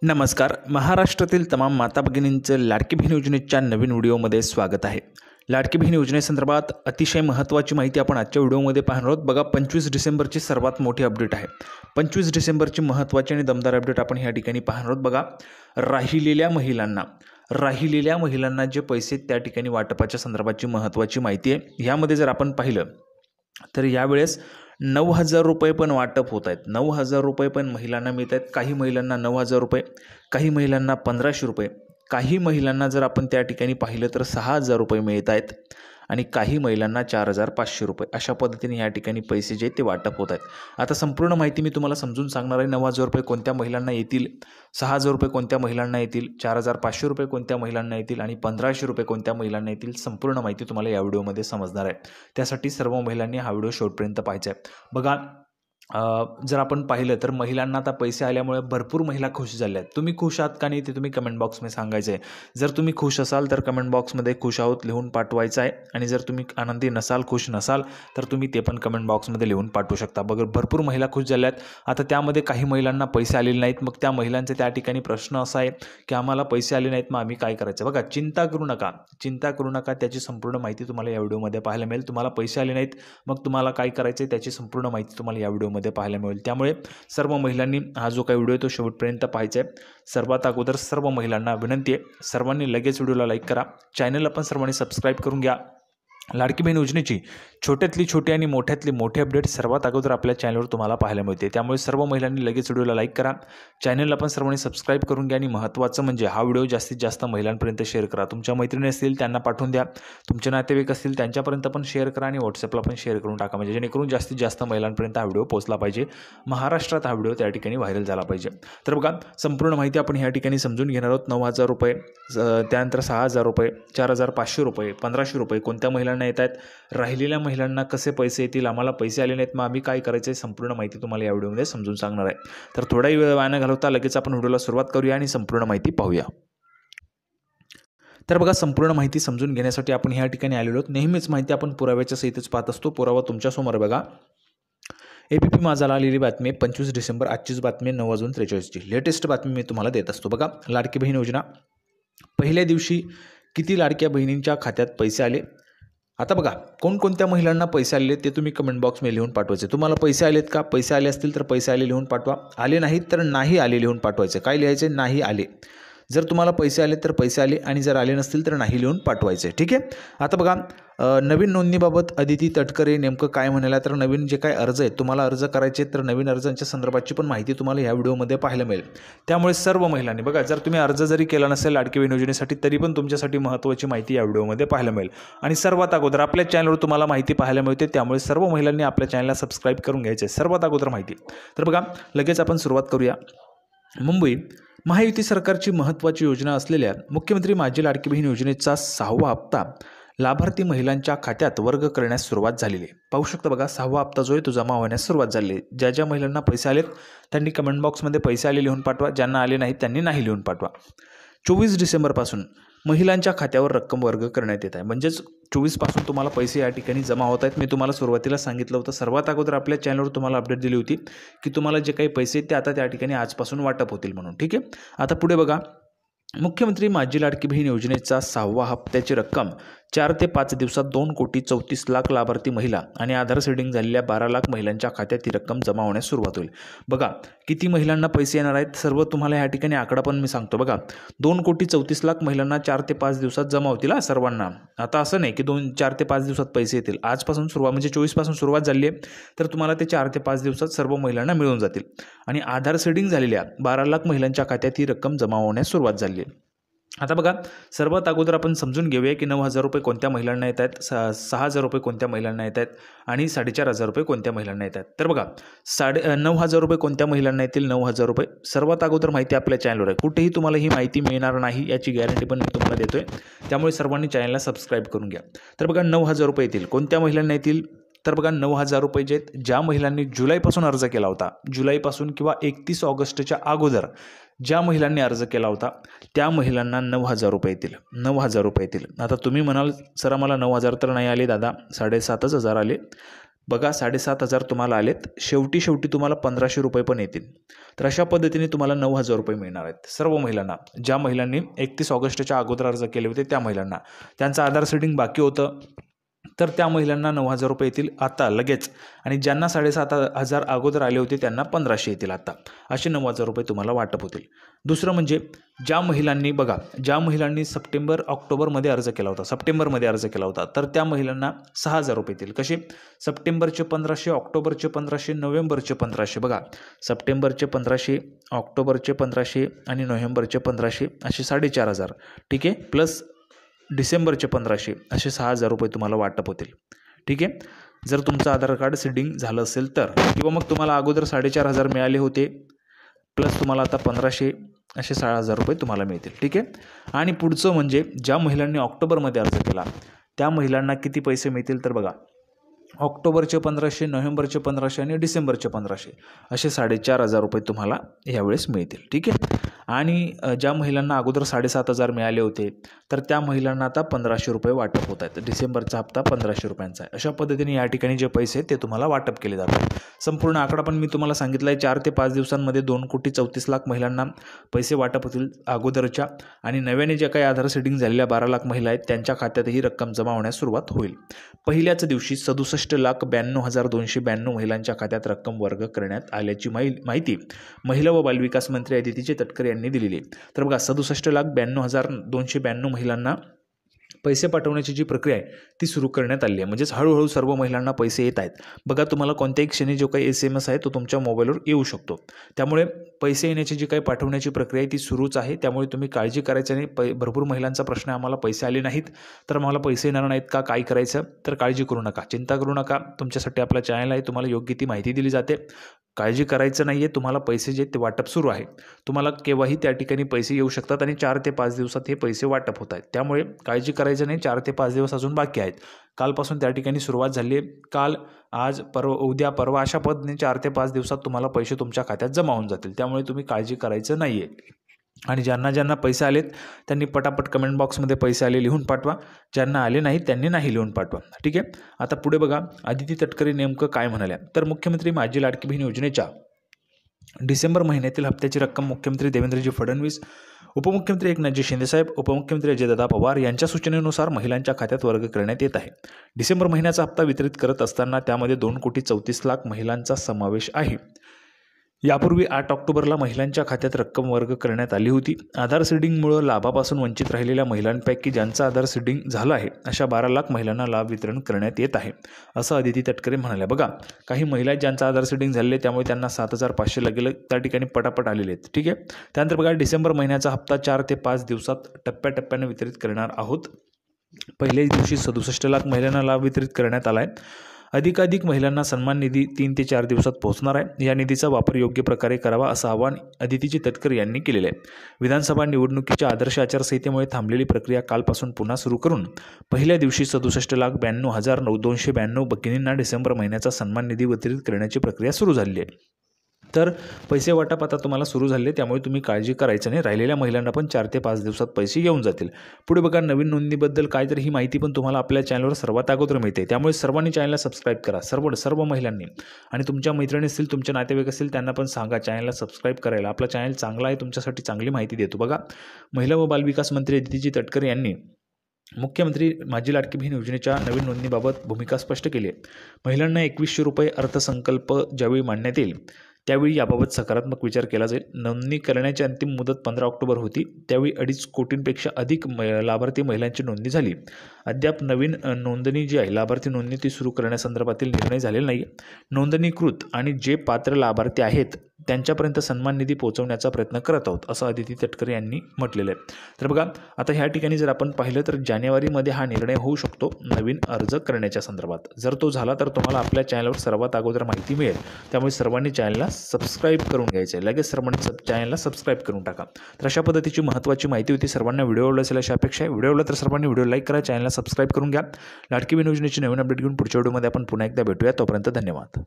नमस्कार. महाराष्ट्रातील तमाम माता भगिनींचं लाडकी बहीण योजनेच्या नवीन व्हिडिओमध्ये स्वागत आहे. लाडकी बहीण योजनेसंदर्भात अतिशय महत्त्वाची माहिती आपण आजच्या व्हिडिओमध्ये पाहणार आहोत. बघा, 25 डिसेंबरची सर्वात मोठी अपडेट आहे. 25 डिसेंबरची महत्त्वाची आणि दमदार अपडेट आपण ह्या ठिकाणी पाहणार आहोत. बघा, राहिलेल्या महिलांना जे पैसे त्या ठिकाणी वाटपाच्या संदर्भाची महत्त्वाची माहिती आहे. ह्यामध्ये जर आपण पाहिलं तर यावेळेस 9,000 रुपये पण वाटप होत आहेत. 9,000 रुपये पण महिलांना मिळत आहेत. काही महिलांना 9,000 रुपये, काही महिलांना 1,500 रुपये, काही महिलांना जर आपण त्या ठिकाणी पाहिलं तर 6,000 रुपये मिळत आहेत आणि काही महिलांना 4,500 रुपये. अशा पद्धतीने या ठिकाणी पैसे जे ते वाटप होत आहेत. आता संपूर्ण माहिती मी तुम्हाला समजून सांगणार आहे. 9,000 रुपये कोणत्या महिलांना येतील, 6,000 रुपये कोणत्या महिलांना येतील, 4,500 रुपये कोणत्या महिलांना येतील आणि 1,500 रुपये कोणत्या महिलांना येतील. संपूर्ण माहिती तुम्हाला या व्हिडिओमध्ये समजणार आहे. त्यासाठी सर्व महिलांनी हा व्हिडिओ शेवटपर्यंत पाहायचा आहे. बघा, जर आपण पाहिलं तर महिलांना आता पैसे आल्यामुळे भरपूर महिला खुश झाल्या आहेत. तुम्ही खुश आहात का नाही ते तुम्ही कमेंट बॉक्समध्ये सांगायचं आहे. जर तुम्ही खुश असाल तर कमेंट बॉक्समध्ये खुश आहोत लिहून पाठवायचं आहे आणि जर तुम्ही आनंदी नसाल, खुश नसाल तर तुम्ही ते पण कमेंट बॉक्समध्ये लिहून पाठवू शकता. बघा, भरपूर महिला खुश झाल्या आहेत. आता त्यामध्ये काही महिलांना पैसे आलेले नाहीत. मग त्या महिलांचे त्या ठिकाणी प्रश्न असा आहे की आम्हाला पैसे आले नाहीत, मग आम्ही काय करायचं. बघा, चिंता करू नका. त्याची संपूर्ण माहिती तुम्हाला या व्हिडिओमध्ये पाहायला मिळेल. तुम्हाला पैसे आले नाहीत, मग तुम्हाला काय करायचं त्याची संपूर्ण माहिती तुम्हाला या व्हिडिओमध्ये पाहायला मिळेल. त्यामुळे सर्व महिलांनी हा जो काही व्हिडिओ आहे तो शेवटपर्यंत पाहायचा आहे. सर्वात अगोदर सर्व महिलांना विनंती आहे, सर्वांनी लगेच व्हिडिओला लाईक करा. चॅनलला पण सर्वांनी सबस्क्राईब करून घ्या. लाडकी बहीण योजनेची छोट्यातली छोटी आणि मोठ्यातली मोठी अपडेट सर्वात अगोदर आपल्या चॅनलवर तुम्हाला पाहायला मिळते. त्यामुळे सर्व महिलांनी लगेच व्हिडिओला लाईक करा. चॅनलला पण सर्वांनी सबस्क्राईब करून घ्या आणि महत्त्वाचं म्हणजे हा व्हिडिओ जास्तीत जास्त महिलांपर्यंत शेअर करा. तुमच्या मैत्रिणी असतील त्यांना पाठवून द्या, तुमचे नातेवाईक असतील त्यांच्यापर्यंत पण शेअर करा आणि व्हॉट्सअपला पण शेअर करून टाका, म्हणजे जेणेकरून जास्तीत जास्त महिलांपर्यंत हा व्हिडिओ पोहोचला पाहिजे. महाराष्ट्रात हा व्हिडिओ त्या ठिकाणी व्हायरल झाला पाहिजे. तर बघा, संपूर्ण माहिती आपण ह्या ठिकाणी समजून घेणार आहोत. 9,000 रुपये, त्यानंतर 6,000 रुपये, 4,500 रुपये, 1,500 रुपये कोणत्या महिलांना येत आहेत, राहिलेल्या महिलांना कसे पैसे येतील, आम्हाला पैसे आले नाहीत मग आम्ही काय करायचं, संपूर्ण माहिती तुम्हाला या व्हिडिओमध्ये समजून सांगणार आहे. तर थोडाही वेळ वाया न घालवता लगेच आपण व्हिडिओला सुरुवात करूया आणि संपूर्ण माहिती पाहूया. तर बघा, संपूर्ण माहिती समजून घेण्यासाठी आपण ह्या ठिकाणी आलेलो आहोत. नेहमीच माहिती आपण पुराव्याच्या सहितच पाहत असतो. पुरावा तुमच्यासमोर बघा. ABP माझाला आलेली बातमी 25 डिसेंबर, आजचीच बातमी 9:43 लेटेस्ट बातमी मी तुम्हाला देत असतो. बघा, लाडकी बहीण योजना पहिल्या दिवशी किती लाडक्या बहिणींच्या खात्यात पैसे आले. आता बघा, कोणकोणत्या महिलांना पैसे आले ते तुम्ही कमेंट बॉक्समध्ये लिहून पाठवायचे. तुम्हाला पैसे आलेत का? पैसे आले असतील तर पैसे आले लिहून पाठवा. आले नाहीत तर नाही आले लिहून पाठवायचे. काय लिहायचे? नाही आले. जर तुम्हाला पैसे आले तर पैसे आले आणि जर आले नसतील तर नाही लिहून पाठवायचे. ठीक आहे. आता बघा, नवीन नोंदणीबाबत अदिती तटकरे नेमकं काय म्हणाला, तर नवीन जे काय अर्ज आहेत तुम्हाला अर्ज करायचे तर नवीन अर्जांच्या संदर्भाची पण माहिती तुम्हाला या व्हिडिओमध्ये पाहायला मिळेल. त्यामुळे सर्व महिलांनी बघा, जर तुम्ही अर्ज जरी केला नसेल लाडकी बहीण योजनेसाठी तरी पण तुमच्यासाठी महत्त्वाची माहिती या व्हिडिओमध्ये पाहायला मिळेल. आणि सर्वात अगोदर आपल्या चॅनलवर तुम्हाला माहिती पाहायला मिळते. त्यामुळे सर्व महिलांनी आपल्या चॅनलला सबस्क्राईब करून घ्यायचे सर्वात अगोदर माहिती. तर बघा, लगेच आपण सुरुवात करूया. मुंबई महायुती सरकारची महत्त्वाची योजना असलेल्या मुख्यमंत्री माझी लाडकी बहीण योजनेचा 6वा हप्ता लाभार्थी महिलांच्या खात्यात वर्ग करण्यास सुरुवात झालेली आहे. पाहू शकता बघा, 6वा हप्ता जो आहे तो जमा होण्यास सुरुवात झाली आहे. ज्या ज्या महिलांना पैसे आलेत त्यांनी कमेंट बॉक्समध्ये पैसे आले लिहून पाठवा. ज्यांना आले नाहीत त्यांनी नाही लिहून पाठवा. 24 डिसेंबरपासून महिलांच्या खात्यावर रक्कम वर्ग करण्यात येत आहे. म्हणजेच 24 पासून तुम्हाला पैसे या ठिकाणी जमा होत आहेत. मी तुम्हाला सुरुवातीला सांगितलं होतं, सर्वात अगोदर आपल्या चॅनलवर तुम्हाला अपडेट दिली होती की तुम्हाला जे काही पैसे आहेत ते आता त्या ठिकाणी आजपासून वाटप होतील म्हणून. ठीक आहे. आता पुढे बघा, मुख्यमंत्री माझी लाडकी बहीण योजनेचा 6वा हप्त्याची रक्कम 4 ते 5 दिवसात 2,34,00,000 लाभार्थी महिला आणि आधार सीडिंग झालेल्या 12 लाख महिलांच्या खात्यात ही रक्कम जमा होण्यास सुरुवात होईल. बघा, किती महिलांना पैसे येणार आहेत सर्व तुम्हाला या ठिकाणी आकडा पण मी सांगतो. बघा, 2,34,00,000 महिलांना 4 ते 5 दिवसात जमा होतील सर्वांना. आता असं नाही की 4 ते 5 दिवसात पैसे येतील. आजपासून सुरुवात म्हणजे 24 पासून सुरुवात झाली आहे तर तुम्हाला ते 4 ते 5 दिवसात सर्व महिलांना मिळून जातील. आणि आधार सीडिंग झालेल्या 12 लाख महिलांच्या खात्यात ही रक्कम जमा होण्यास सुरुवात झाली आहे. आता बघा, सर्वात अगोदर आपण समजून घेऊया की 9,000 रुपये कोणत्या महिलांना येत आहेत, 6,000 रुपये कोणत्या महिलांना येत आहेत आणि 4,500 रुपये कोणत्या महिलांना येत आहेत. तर बघा, 9,000 रुपये कोणत्या महिलांना येतील, 9,000 रुपये सर्वात अगोदर माहिती आपल्या चॅनलवर आहे. कुठेही तुम्हाला ही माहिती मिळणार नाही याची गॅरंटी पण मी तुम्हाला देतोय. त्यामुळे सर्वांनी चॅनलला सबस्क्राईब करून घ्या. तर बघा, 9,000 रुपये येतील. कोणत्या महिलांना येतील, तर बघा, 9,000 रुपये जे ज्या महिलांनी जुलैपासून अर्ज केला होता, जुलैपासून किंवा 31 ऑगस्टच्या अगोदर ज्या महिलांनी अर्ज केला होता त्या महिलांना 9,000 रुपये येतील. 9,000 रुपये येतील. आता तुम्ही म्हणाल, सर आम्हाला 9,000 तर नाही आले दादा, 7,500 आले. बघा 7,500 तुम्हाला आलेत, शेवटी तुम्हाला 1,500 रुपये पण येतील. तर अशा पद्धतीने तुम्हाला 9,000 रुपये मिळणार आहेत सर्व महिलांना. ज्या महिलांनी 31 ऑगस्टच्या अगोदर अर्ज केले होते त्या महिलांना, त्यांचं आधार सीडिंग बाकी होतं तर त्या महिलांना 9,000 रुपये येतील आता लगेच. आणि ज्यांना 7,500 अगोदर आले होते त्यांना 1,500 येतील आता. असे 9,000 रुपये तुम्हाला वाटप होतील. दुसरं म्हणजे ज्या महिलांनी सप्टेंबरमध्ये अर्ज केला होता तर त्या महिलांना 6,000 रुपये येतील. कसे? सप्टेंबरचे 1,500, ऑक्टोबरचे 1,500, नोव्हेंबरचे 1,500. बघा, सप्टेंबरचे 1,500, ऑक्टोबरचे 1,500 आणि नोव्हेंबरचे 1,500 असे 4,500. ठीक आहे. प्लस डिसेंबरचे 1,500 असे 6,000 रुपये तुम्हाला वाटप होतील. ठीक आहे. जर तुमचं आधार कार्ड सीडिंग झालं असेल तर, किंवा मग तुम्हाला अगोदर 4,500 मिळाले होते प्लस तुम्हाला आता 1,500 असे 6,000 रुपये तुम्हाला मिळतील. ठीक आहे. आणि पुढचं म्हणजे ज्या महिलांनी ऑक्टोबरमध्ये अर्ज केला त्या महिलांना किती पैसे मिळतील तर बघा, ऑक्टोबरचे 1,500, नोव्हेंबरचे 1,500 आणि डिसेंबरचे 1,500 असे 4,500 रुपये तुम्हाला यावेळेस मिळतील. ठीक आहे. आणि ज्या महिलांना अगोदर 7,500 मिळाले होते तर त्या महिलांना आता 1,500 रुपये वाटप होत आहेत. डिसेंबरचा हप्ता 1,500 रुपयांचा आहे. अशा पद्धतीने या ठिकाणी जे पैसे ते तुम्हाला वाटप केले जातात. संपूर्ण आकडा पण मी तुम्हाला सांगितला आहे. 4 ते 5 दिवसांमध्ये 2,34,00,000 महिलांना पैसे वाटप होतील अगोदरच्या, आणि नव्याने ज्या काही आधार सीडिंग झालेल्या 12 लाख महिला आहेत त्यांच्या खात्यातही रक्कम जमा होण्यास सुरुवात होईल. पहिल्याच दिवशी 67,92,292 महिलांच्या खात्यात रक्कम वर्ग करण्यात आल्याची माहिती महिला व बालविकास मंत्री अदिती तटकरे यांनी दिलेली आहे. तर बघा, 67,92,292 महिलांना पैसे पाठवण्याची जी प्रक्रिया आहे ती सुरू करण्यात आली आहे. म्हणजेच हळूहळू सर्व महिलांना पैसे येत आहेत. बघा, तुम्हाला कोणत्याही क्षणी जो काही SMS आहे तो तुमच्या मोबाईलवर येऊ शकतो. त्यामुळे पैसे येण्याची जी काही पाठवण्याची प्रक्रिया आहे ती सुरूच आहे. त्यामुळे तुम्ही काळजी करायची नाही. भरपूर महिलांचा प्रश्न आहे, आम्हाला पैसे आले नाहीत तर मला पैसे येणार नाहीत का, काय करायचं? तर काळजी करू नका, चिंता करू नका. तुमच्यासाठी आपला चॅनल आहे, तुम्हाला योग्य ती माहिती दिली जाते. काळजी करायचं नाही आहे. तुम्हाला पैसे जे ते वाटप सुरू आहे. तुम्हाला केव्हाही त्या ठिकाणी पैसे येऊ शकतात आणि 4 ते 5 दिवसात हे पैसे वाटप होत आहेत. त्यामुळे काळजी करायचं नाही. 4 ते 5 दिवस अजून बाकी आहेत. कालपासून त्या ठिकाणी सुरुवात झाली आहे. काल, आज, उद्या, परवा अशा पद्धतीने 4 ते 5 दिवसात तुम्हाला पैसे तुमच्या खात्यात जमा होऊन जातील. त्यामुळे तुम्ही काळजी करायचं नाही आहे. आणि ज्यांना पैसे आलेत त्यांनी पटापट कमेंट बॉक्समध्ये पैसे आले लिहून पाठवा. ज्यांना आले नाहीत त्यांनी नाही लिहून पाठवा. ठीक आहे. आता पुढे बघा, अदिती तटकरे नेमकं काय म्हणाल्या तर मुख्यमंत्री माझी लाडकी बहीण योजनेच्या डिसेंबर महिन्यातील हप्त्याची रक्कम मुख्यमंत्री देवेंद्रजी फडणवीस, उपमुख्यमंत्री एकनाथजी शिंदेसाहेब, उपमुख्यमंत्री अजयदादा पवार यांच्या सूचनेनुसार महिलांच्या खात्यात वर्ग करण्यात येत आहे. डिसेंबर महिन्याचा हप्ता वितरित करत असताना त्यामध्ये 2,34,00,000 महिलांचा समावेश आहे. यापूर्वी 8 ऑक्टोबरला महिलांच्या खात्यात रक्कम वर्ग करण्यात आली होती. आधार सीडिंगमुळे लाभापासून वंचित राहिलेल्या महिलांपैकी ज्यांचं आधार सीडिंग झालं आहे अशा 12 लाख महिलांना लाभ वितरण करण्यात येत आहे, असं अदिती तटकरे म्हणाल्या. बघा, काही महिला ज्यांचं आधार सीडिंग झालेले त्यामुळे त्यांना 7,500 लागेल, त्या ठिकाणी पटापट आलेले आहेत. ठीक आहे. त्यानंतर बघा, डिसेंबर महिन्याचा हप्ता 4 ते 5 दिवसात टप्प्याटप्प्याने वितरित करणार आहोत. पहिल्याच दिवशी 67 लाख महिलांना लाभ वितरित करण्यात आला आहे. अधिकाधिक महिलांना सन्मान निधी 3 ते 4 दिवसात पोहोचणार आहे. या निधीचा वापर योग्य प्रकारे करावा असं आवाहन अदिती तटकरे यांनी केलेलं आहे. विधानसभा निवडणुकीच्या आदर्श आचारसंहितेमुळे थांबलेली प्रक्रिया कालपासून पुन्हा सुरू करून पहिल्या दिवशी 67,92,292 भगिनींना डिसेंबर महिन्याचा सन्मान निधी वितरित करण्याची प्रक्रिया सुरू झाली आहे. तर पैसे वाटप आता तुम्हाला सुरू झाले, त्यामुळे तुम्ही काळजी करायचं नाही. राहिलेल्या महिलांना पण 4 ते 5 दिवसात पैसे येऊन जातील. पुढे बघा, नवीन नोंदणीबद्दल काय तर ही माहिती पण तुम्हाला आपल्या चॅनलवर सर्वात अगोदर मिळते. त्यामुळे सर्वांनी चॅनलला सबस्क्राईब करा, सर्व महिलांनी. आणि तुमच्या मैत्रिणी असतील, तुमचे नातेवाईक असतील त्यांना पण सांगा चॅनलला सबस्क्राईब करायला. आपला चॅनल चांगला आहे, तुमच्यासाठी चांगली माहिती देतो. बघा, महिला व बालविकास मंत्री अदिती तटकरे यांनी मुख्यमंत्री माझी लाडकी बहीण योजनेच्या नवीन नोंदणीबाबत भूमिका स्पष्ट केली आहे. महिलांना 2,100 रुपये अर्थसंकल्प ज्यावेळी मांडण्यात येईल त्यावेळी याबाबत सकारात्मक विचार केला जाईल. नोंदणी करण्याची अंतिम मुदत 15 ऑक्टोबर होती. त्यावेळी 2.5 कोटींपेक्षा अधिक लाभार्थी महिलांची नोंदणी झाली. अद्याप नवीन नोंदणी जी आहे, लाभार्थी नोंदणी ती सुरू करण्यासंदर्भातील निर्णय झालेला नाही. नोंदणीकृत आणि जे पात्र लाभार्थी आहेत त्यांच्यापर्यंत सन्मान निधी पोहोचवण्याचा प्रयत्न करत आहोत, असं अदिती तटकरे यांनी म्हटलेलं आहे. तर बघा, आता ह्या ठिकाणी जर आपण पाहिलं तर जानेवारीमध्ये हा निर्णय होऊ शकतो नवीन अर्ज करण्याच्या संदर्भात. जर तो झाला तर तुम्हाला आपल्या चॅनलवर सर्वात अगोदर माहिती मिळेल. त्यामुळे सर्वांनी चॅनलला सबस्क्राईब करून घ्यायचं आहे. लगेच सर्वांनी चॅनलला सबस्क्राईब करून टाका. तर अशा पद्धतीची महत्त्वाची माहिती होती. सर्वांना व्हिडिओ आवडला असेल अशी अपेक्षा आहे. व्हिडिओ आवडला तर सर्वांनी व्हिडिओ लाईक करा, चॅनलला सबस्क्राईब करून घ्या. लाडकी बहीण योजनेची नवीन अपडेट घेऊन पुढच्या व्हिडिओमध्ये आपण पुन्हा एकदा भेटूया. तोपर्यंत धन्यवाद.